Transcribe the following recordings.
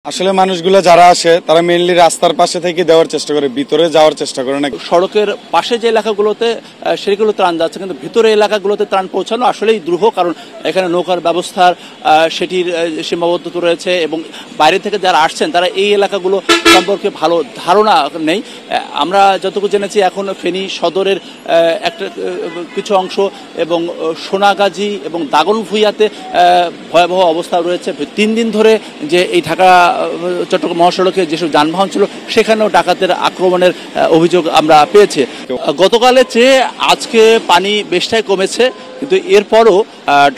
আসলে মানুষগুলো যারা আসে তারা মেইনলি রাস্তার পাশে থেকে দেওয়ার চেষ্টা করে, ভিতরে যাওয়ার চেষ্টা করে না। সড়কের পাশে যে এলাকাগুলোতে সেগুলো ত্রাণ যাচ্ছে, কিন্তু ভিতরে এলাকাগুলোতে ত্রাণ পৌঁছানো আসলেই দুরূহ, কারণ এখানে নৌকার ব্যবস্থার সেটির সীমাবদ্ধতা রয়েছে এবং বাইরে থেকে যারা আসছেন তারা এই এলাকাগুলো সম্পর্কে ভালো ধারণা নেই। আমরা যতটুকু জেনেছি এখন ফেনী সদরের একটা কিছু অংশ এবং সোনাগাজী এবং দাগনভূঞাতে ভয়াবহ অবস্থা রয়েছে। 3 দিন ধরে যে এই ঢাকা চট্টগ্রাম মহাসড়কে যেসব যানবাহন ছিল সেখানেও ডাকাতের আক্রমণের অভিযোগ আমরা পেয়েছি। গতকালের চেয়ে আজকে পানি বেশটাই কমেছে, কিন্তু এরপরও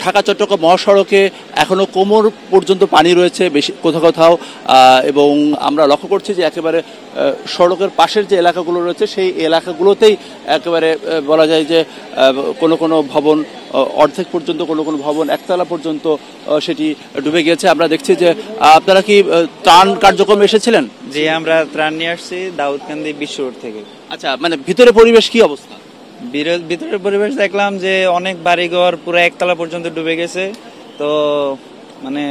ঢাকা চট্টগ্রাম মহাসড়কে এখনো কোমর পর্যন্ত পানি রয়েছে বেশি কোথাও কোথাও, এবং আমরা লক্ষ্য করছি যে একেবারে সড়কের পাশের যে এলাকাগুলো রয়েছে সেই এলাকাগুলোতেই একেবারে বলা যায় যে কোনো কোনো ভবন অর্ধেক পর্যন্ত, কোনো কোনো ভবন একতলা পর্যন্ত সেটি ডুবে গিয়েছে। আমরা দেখছি যে আপনারা কি ত্রাণ কার্যক্রমে এসেছিলেন? জি, আমরা ত্রাণ নিয়ে আসছি দাউদকান্দি বিশ্ব রোড থেকে। আচ্ছা, মানে ভিতরে পরিবেশ কি অবস্থা? ভিতরের পরিবেশ দেখলাম যে অনেক বাড়িঘর পুরো একতলা পর্যন্ত ডুবে গেছে। তো মানে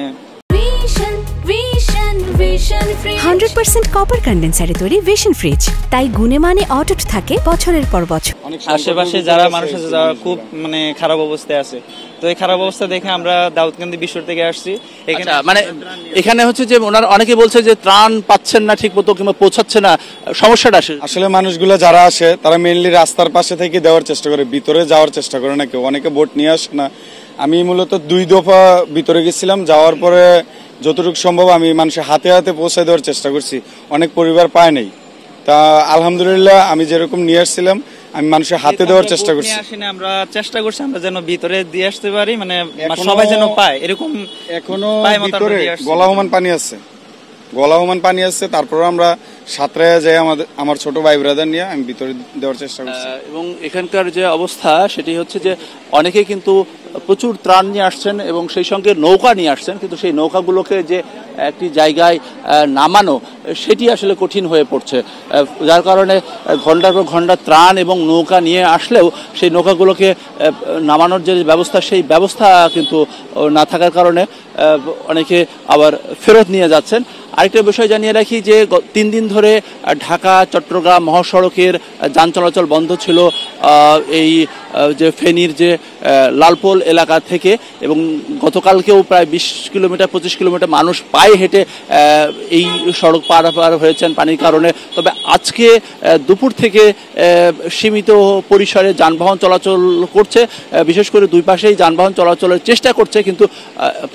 100% কপার কন্ডেন্সারে তৈরি ভিশন ফ্রিজ, তাই গুণে মানে অটুট থাকে বছরের পর বছর। আশেপাশে যারা মানুষ আছে যারা খুব মানে খারাপ অবস্থায় আছে, তো এই খারাপ অবস্থা দেখে আমরা দাউদকান্দি বিশ্ব থেকে আসছি এখানে। মানে এখানে হচ্ছে যে ওনারা অনেকে বলছে যে ত্রাণ পাচ্ছেন না ঠিক মতো কিংবা পৌঁছাচ্ছে না, সমস্যাটা আসলে মানুষগুলো যারা আসে তারা মেইনলি রাস্তার পাশে থেকে দেওয়ার চেষ্টা করে, ভিতরে যাওয়ার চেষ্টা করে না কেউ। অনেকে বোট নিয়ে আসে না। আমি মূলত 2 দফা ভিতরে গেছিলাম, যাওয়ার পরে যতটুকু সম্ভব আমি মানুষের হাতে হাতে পৌঁছে দেওয়ার চেষ্টা করছি। অনেক পরিবার পায় নাই, তা আলহামদুলিল্লাহ আমি যেরকম নিয়ে আসছিলাম আমি মানুষের হাতে দেওয়ার চেষ্টা করছি। আমরা চেষ্টা করছি আমরা যেন ভিতরে দিয়ে আসতে পারি, মানে সবাই যেন পায় এরকম। এখনো ভিতরে গলাহমান পানি আছে, তারপরে আমরা সাঁতরায় যাই আমার ছোট ভাই ব্রাদার নিয়ে আমি ভিতরে দেওয়ার চেষ্টা করছি। এবং এখানকার যে অবস্থা সেটি হচ্ছে যে অনেকে কিন্তু প্রচুর ত্রাণ নিয়ে আসছেন এবং সেই সঙ্গে নৌকা নিয়ে আসছেন, কিন্তু সেই নৌকাগুলোকে যে একটি জায়গায় নামানো সেটি আসলে কঠিন হয়ে পড়ছে, যার কারণে ঘন্টার পর ঘন্টা ত্রাণ এবং নৌকা নিয়ে আসলেও সেই নৌকাগুলোকে নামানোর যে ব্যবস্থা সেই ব্যবস্থা কিন্তু না থাকার কারণে অনেকে আবার ফেরত নিয়ে যাচ্ছেন। আরেকটা বিষয় জানিয়ে রাখি যে 3 দিন ধরে ঢাকা চট্টগ্রাম মহাসড়কের যান চলাচল বন্ধ ছিল এই যে ফেনীর যে লালপোল এলাকা থেকে, এবং গতকালকেও প্রায় 20 কিলোমিটার 25 কিলোমিটার মানুষ পায়ে হেঁটে এই সড়ক পার হয়েছেন পানির কারণে। তবে আজকে দুপুর থেকে সীমিত পরিসরে যানবাহন চলাচল করছে, বিশেষ করে 2 পাশেই যানবাহন চলাচলের চেষ্টা করছে, কিন্তু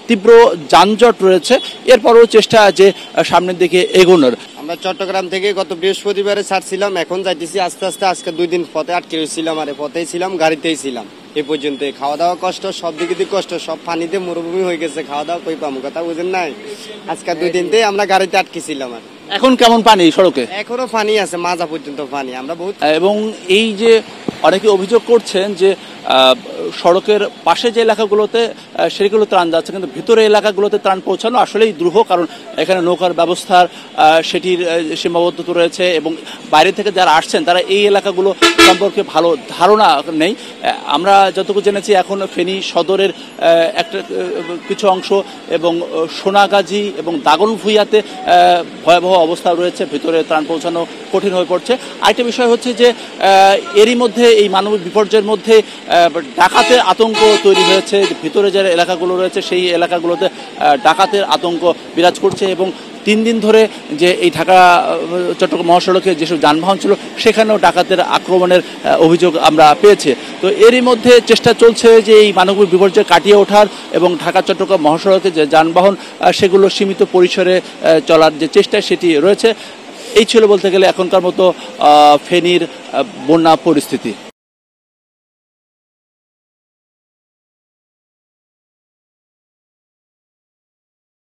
তীব্র যানজট রয়েছে। এরপরও চেষ্টা যে সামনের দিকে এগোনোর। আমরা চট্টগ্রাম থেকে গত বৃহস্পতিবারে ছাড়ছিলাম, এখন যাইতেছি আস্তে আস্তে। আজকে 2 দিন পথে আটকে রয়েছিলাম, আর পথেই ছিলাম, গাড়িতেই ছিলাম এই পর্যন্ত। খাওয়া দাওয়া কষ্ট, সব দিকে দিয়ে কষ্ট, সব পানিতে মরুভূমি হয়ে গেছে। খাওয়া দাওয়া কই পাবো, কথা বুঝেন নাই? আজকে 2 দিনতেই আমরা গাড়িতে আটকেছিলাম। আর এখন কেমন পানি সড়কে? এখনো পানি আছে, মাজা পর্যন্ত পানি। আমরা বহুত এবং এই যে অনেকে অভিযোগ করছেন যে সড়কের পাশে যে এলাকাগুলোতে সেগুলো ত্রাণ যাচ্ছে, কিন্তু ভিতরে এলাকাগুলোতে ত্রাণ পৌঁছানো আসলেই দুরূহ, কারণ এখানে নৌকার ব্যবস্থার সেটির সীমাবদ্ধতা রয়েছে এবং বাইরে থেকে যারা আসছেন তারা এই এলাকাগুলো সম্পর্কে ভালো ধারণা নেই। আমরা যতটুকু জেনেছি এখন ফেনী সদরের একটা কিছু অংশ এবং সোনাগাজী এবং দাগনভূঞাতে ভয়াবহ অবস্থা রয়েছে, ভিতরে ত্রাণ পৌঁছানো কঠিন হয়ে পড়ছে। আরেকটা বিষয় হচ্ছে যে এরই মধ্যে এই মানবিক বিপর্যয়ের মধ্যে ডাকাতের আতঙ্ক তৈরি হয়েছে। ভিতরে যে এলাকাগুলো রয়েছে সেই এলাকাগুলোতে ডাকাতের আতঙ্ক বিরাজ করছে, এবং 3 দিন ধরে যে এই ঢাকা চট্টগ্রাম মহাসড়কে যেসব যানবাহন ছিল সেখানেও ডাকাতের আক্রমণের অভিযোগ আমরা পেয়েছি। তো এরই মধ্যে চেষ্টা চলছে যে এই মানবিক বিপর্যয় কাটিয়ে ওঠার এবং ঢাকা চট্টগ্রাম মহাসড়কে যে যানবাহন সেগুলো সীমিত পরিসরে চলার যে চেষ্টা সেটি রয়েছে। এই ছিল বলতে গেলে এখনকার মতো ফেনীর বন্যা পরিস্থিতি।